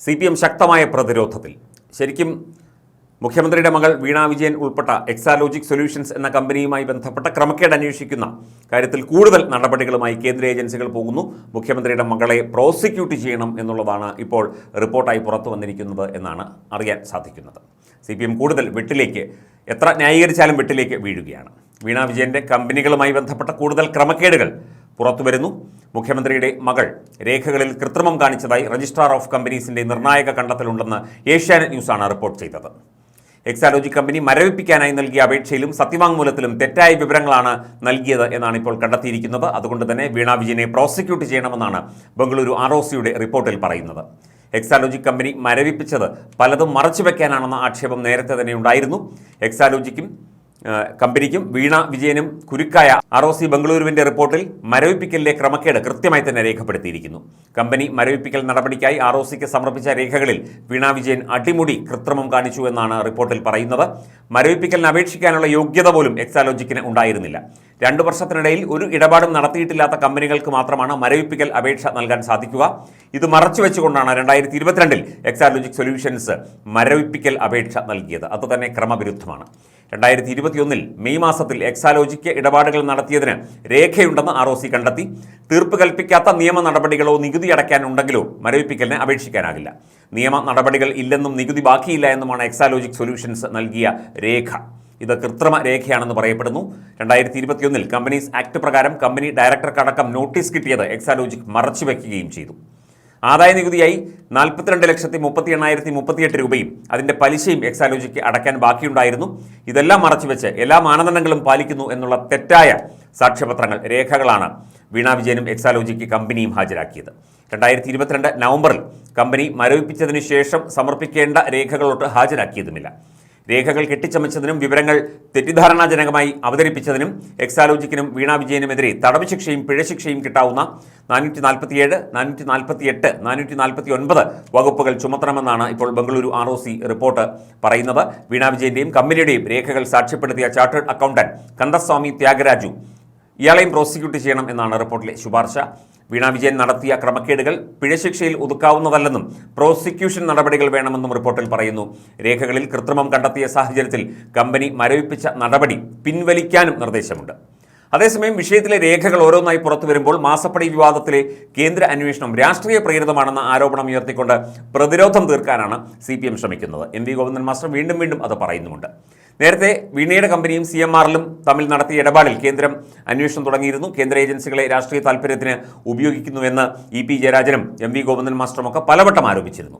CPM ശക്തമായ പ്രതിരോധത്തിൽ. ശരിക്കും മുഖ്യമന്ത്രിയുടെ മകൾ വീണ വിജയൻ ഉൾപ്പെട്ട എക്സാലോജിക് സൊല്യൂഷൻസ് എന്ന കമ്പനിയുമായി ബന്ധപ്പെട്ട ക്രമക്കേട് അന്വേഷിക്കുന്ന കാര്യത്തിൽ കൂടുതൽ നടപടികളുമായി കേന്ദ്ര ഏജൻസികൾ പോകുന്നു. മുഖ്യമന്ത്രിയുടെ മകളെ പ്രോസിക്യൂട്ട് ചെയ്യണം എന്നുള്ളതാണ് ഇപ്പോൾ റിപ്പോർട്ടായി പുറത്തു വന്നിരിക്കുന്നത് എന്നാണ് അറിയാൻ സാധിക്കുന്നത്. CPM കൂടുതൽ വെട്ടിലേക്ക്, എത്ര ന്യായീകരിച്ചാലും വെട്ടിലേക്ക് വീഴുകയാണ്. വീണ വിജയൻ്റെ കമ്പനികളുമായി ബന്ധപ്പെട്ട കൂടുതൽ ക്രമക്കേടുകൾ പുറത്തുവരുന്നു. മുഖ്യമന്ത്രിയുടെ മകൾ രേഖകളിൽ കൃത്രിമം കാണിച്ചതായി രജിസ്ട്രാർ ഓഫ് കമ്പനീസിൻ്റെ നിർണായക കണ്ടെത്തലുണ്ടെന്ന് ഏഷ്യാനെറ്റ് ന്യൂസാണ് റിപ്പോർട്ട് ചെയ്തത്. എക്സാലോജിക് കമ്പനി മരവിപ്പിക്കാനായി നൽകിയ അപേക്ഷയിലും സത്യവാങ്മൂലത്തിലും തെറ്റായ വിവരങ്ങളാണ് നൽകിയത് എന്നാണ് ഇപ്പോൾ കണ്ടെത്തിയിരിക്കുന്നത്. അതുകൊണ്ട് തന്നെ വീണ വിജയനെ പ്രോസിക്യൂട്ട് ചെയ്യണമെന്നാണ് ബംഗളൂരു ROCയുടെ റിപ്പോർട്ടിൽ പറയുന്നത്. എക്സാലോജിക് കമ്പനി മരവിപ്പിച്ചത് പലതും മറച്ചുവെക്കാനാണെന്ന ആക്ഷേപം നേരത്തെ തന്നെ ഉണ്ടായിരുന്നു. എക്സാലോജിക്കും കമ്പനിക്കും വീണ വിജയനും കുരുക്കായ ROC ബംഗളൂരുവിൻ്റെ റിപ്പോർട്ടിൽ മരവിപ്പിക്കലിലെ ക്രമക്കേട് കൃത്യമായി തന്നെ രേഖപ്പെടുത്തിയിരിക്കുന്നു. കമ്പനി മരവിപ്പിക്കൽ നടപടിക്കായി ROCക്ക് സമർപ്പിച്ച രേഖകളിൽ വീണ വിജയൻ അടിമുടി കൃത്രിമം കാണിച്ചു എന്നാണ് റിപ്പോർട്ടിൽ പറയുന്നത്. മരവിപ്പിക്കലിന് അപേക്ഷിക്കാനുള്ള യോഗ്യത പോലും എക്സാലോജിക്കിന് ഉണ്ടായിരുന്നില്ല. 2 വർഷത്തിനിടയിൽ ഒരു ഇടപാടും നടത്തിയിട്ടില്ലാത്ത കമ്പനികൾക്ക് മാത്രമാണ് മരവിപ്പിക്കൽ അപേക്ഷ നൽകാൻ സാധിക്കുക. ഇത് മറച്ചുവെച്ചുകൊണ്ടാണ് 2022 എക്സാലോജിക് സൊല്യൂഷൻസ് മരവിപ്പിക്കൽ അപേക്ഷ നൽകിയത്. അതുതന്നെ ക്രമവിരുദ്ധമാണ്. 2021 മെയ് മാസത്തിൽ എക്സാലോജിക്ക് ഇടപാടുകൾ നടത്തിയതിന് രേഖയുണ്ടെന്ന് ROC കണ്ടെത്തി. തീർപ്പ് കൽപ്പിക്കാത്ത നിയമ നടപടികളോ നികുതി അടയ്ക്കാനുണ്ടെങ്കിലോ മരവിപ്പിക്കലിന് അപേക്ഷിക്കാനാകില്ല. നിയമ നടപടികൾ ഇല്ലെന്നും നികുതി ബാക്കിയില്ല എന്നുമാണ് എക്സാലോജിക് സൊല്യൂഷൻസ് നൽകിയ രേഖ. ഇത് കൃത്രിമ രേഖയാണെന്ന് പറയപ്പെടുന്നു. 2021 കമ്പനീസ് ആക്ട് പ്രകാരം കമ്പനി ഡയറക്ടർക്കടക്കം നോട്ടീസ് കിട്ടിയത് എക്സാലോജിക് മറച്ചുവെക്കുകയും ചെയ്തു. ആദായ നികുതിയായി 42,38,038 രൂപയും അതിൻ്റെ പലിശയും എക്സാലോജിക്ക് അടയ്ക്കാൻ ബാക്കിയുണ്ടായിരുന്നു. ഇതെല്ലാം മറച്ചുവെച്ച് എല്ലാ മാനദണ്ഡങ്ങളും പാലിക്കുന്നു എന്നുള്ള തെറ്റായ സാക്ഷ്യപത്രങ്ങൾ, രേഖകളാണ് വീണ വിജയനും എക്സാലോജിക്ക് കമ്പനിയും ഹാജരാക്കിയത്. 2022 നവംബറിൽ കമ്പനി മരവിപ്പിച്ചതിന് ശേഷം സമർപ്പിക്കേണ്ട രേഖകളോട്ട് ഹാജരാക്കിയതുമില്ല. രേഖകൾ കെട്ടിച്ചമച്ചതിനും വിവരങ്ങൾ തെറ്റിദ്ധാരണാജനകമായി അവതരിപ്പിച്ചതിനും എക്സാലോജിക്കിനും വീണ വിജയനുമെതിരെ തടവ് ശിക്ഷയും പിഴശിക്ഷയും കിട്ടാവുന്ന 447, 448, 449 വകുപ്പുകൾ ചുമത്തണമെന്നാണ് ഇപ്പോൾ ബംഗളൂരു ROC റിപ്പോർട്ട് പറയുന്നത്. വീണ വിജയൻ്റെയും കമ്പനിയുടെയും രേഖകൾ സാക്ഷ്യപ്പെടുത്തിയ ചാർട്ടേഡ് അക്കൗണ്ടന്റ് കന്ദസ്വാമി ത്യാഗരാജു ഇയാളെയും പ്രോസിക്യൂട്ട് ചെയ്യണം എന്നാണ് റിപ്പോർട്ടിലെ ശുപാർശ. വീണ വിജയൻ നടത്തിയ ക്രമക്കേടുകൾ പിഴശിക്ഷയിൽ ഒതുക്കാവുന്നതല്ലെന്നും പ്രോസിക്യൂഷൻ നടപടികൾ വേണമെന്നും റിപ്പോർട്ടിൽ പറയുന്നു. രേഖകളിൽ കൃത്രിമം കണ്ടെത്തിയ സാഹചര്യത്തിൽ കമ്പനി മരവിപ്പിച്ച നടപടി പിൻവലിക്കാനും നിർദ്ദേശമുണ്ട്. അതേസമയം വിഷയത്തിലെ രേഖകൾ ഓരോന്നായി പുറത്തു വരുമ്പോൾ മാസപ്പടി വിവാദത്തിലെ കേന്ദ്ര അന്വേഷണം രാഷ്ട്രീയ പ്രേരിതമാണെന്ന ആരോപണം ഉയർത്തിക്കൊണ്ട് പ്രതിരോധം തീർക്കാനാണ് CPM ശ്രമിക്കുന്നത്. MV ഗോവിന്ദൻ മാസ്റ്റർ വീണ്ടും അത് പറയുന്നുമുണ്ട്. നേരത്തെ വീണയുടെ കമ്പനിയും CMRലും തമ്മിൽ നടത്തിയ ഇടപാടിൽ കേന്ദ്രം അന്വേഷണം തുടങ്ങിയിരുന്നു. കേന്ദ്ര ഏജൻസികളെ രാഷ്ട്രീയ താൽപ്പര്യത്തിന് ഉപയോഗിക്കുന്നുവെന്ന് EP ജയരാജനും MV ഗോവിന്ദൻ മാസ്റ്ററുമൊക്കെ പലവട്ടം ആരോപിച്ചിരുന്നു.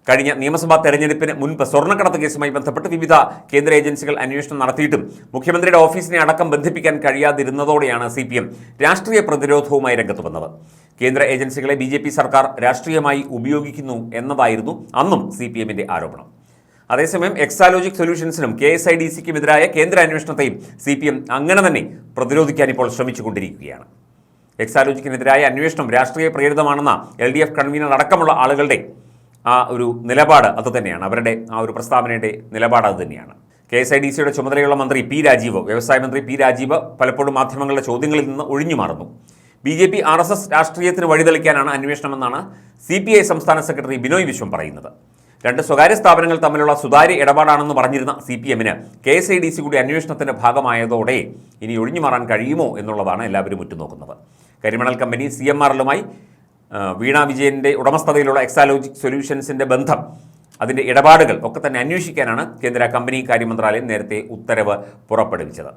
കഴിഞ്ഞ നിയമസഭാ തെരഞ്ഞെടുപ്പിന് മുൻപ് സ്വർണ്ണക്കടത്ത് കേസുമായി ബന്ധപ്പെട്ട് വിവിധ കേന്ദ്ര ഏജൻസികൾ അന്വേഷണം നടത്തിയിട്ടും മുഖ്യമന്ത്രിയുടെ ഓഫീസിനെ അടക്കം ബന്ധിപ്പിക്കാൻ കഴിയാതിരുന്നതോടെയാണ് CPM രാഷ്ട്രീയ പ്രതിരോധവുമായി രംഗത്ത് വന്നത്. കേന്ദ്ര ഏജൻസികളെ BJP സർക്കാർ രാഷ്ട്രീയമായി ഉപയോഗിക്കുന്നു എന്നതായിരുന്നു അന്നും CPMൻ്റെ ആരോപണം. അതേസമയം എക്സാലോജിക് സൊല്യൂഷൻസിനും KSIDCക്കും എതിരായ കേന്ദ്ര അന്വേഷണത്തെയും CPM അങ്ങനെ തന്നെ പ്രതിരോധിക്കാൻ ഇപ്പോൾ ശ്രമിച്ചുകൊണ്ടിരിക്കുകയാണ്. എക്സാലോജിക്കിനെതിരായ അന്വേഷണം രാഷ്ട്രീയ പ്രേരിതമാണെന്ന LDF കൺവീനർ അടക്കമുള്ള ആളുകളുടെ ആ ഒരു നിലപാട് അതുതന്നെയാണ്. അവരുടെ ആ ഒരു പ്രസ്താവനയുടെ നിലപാട് അതുതന്നെയാണ്. KSIDCയുടെ ചുമതലയുള്ള മന്ത്രി P. രാജീവ്, വ്യവസായ മന്ത്രി P. രാജീവ് പലപ്പോഴും മാധ്യമങ്ങളുടെ ചോദ്യങ്ങളിൽ നിന്ന് ഒഴിഞ്ഞു മാറുന്നു. BJP RSS രാഷ്ട്രീയത്തിന് വഴിതെളിക്കാനാണ് അന്വേഷണമെന്നാണ് CPI സംസ്ഥാന സെക്രട്ടറി ബിനോയ് വിശ്വം പറയുന്നത്. 2 സ്വകാര്യ സ്ഥാപനങ്ങൾ തമ്മിലുള്ള സുതാര്യ ഇടപാടാണെന്ന് പറഞ്ഞിരുന്ന CPMന് KSIDC കൂടി അന്വേഷണത്തിൻ്റെ ഭാഗമായതോടെ ഇനി ഒഴിഞ്ഞു മാറാൻ കഴിയുമോ എന്നുള്ളതാണ് എല്ലാവരും ഉറ്റുനോക്കുന്നത്. കരിമണൽ കമ്പനി CMRലുമായി വീണ വിജയൻ്റെ ഉടമസ്ഥതയിലുള്ള എക്സാലോജിക് സൊല്യൂഷൻസിൻ്റെ ബന്ധം, അതിൻ്റെ ഇടപാടുകൾ ഒക്കെ തന്നെ അന്വേഷിക്കാനാണ് കേന്ദ്ര കമ്പനി കാര്യ മന്ത്രാലയം നേരത്തെ ഉത്തരവ് പുറപ്പെടുവിച്ചത്.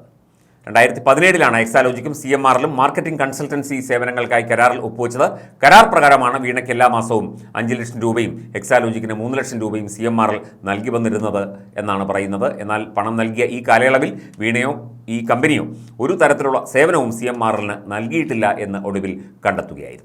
2017 എക്സാലോജിക്കും CMRലും മാർക്കറ്റിംഗ് കൺസൾട്ടൻസി സേവനങ്ങൾക്കായി കരാറിൽ ഒപ്പുവെച്ചത്. കരാർ പ്രകാരമാണ് വീണയ്ക്ക് എല്ലാ മാസവും 5 ലക്ഷം രൂപയും എക്സാലോജിക്കിന് 3 ലക്ഷം രൂപയും CMRൽ നൽകി വന്നിരുന്നത് എന്നാണ് പറയുന്നത്. എന്നാൽ പണം നൽകിയ ഈ കാലയളവിൽ വീണയോ ഈ കമ്പനിയോ ഒരു തരത്തിലുള്ള സേവനവും CMRലിന് നൽകിയിട്ടില്ല എന്ന് ഒടുവിൽ കണ്ടെത്തുകയായിരുന്നു.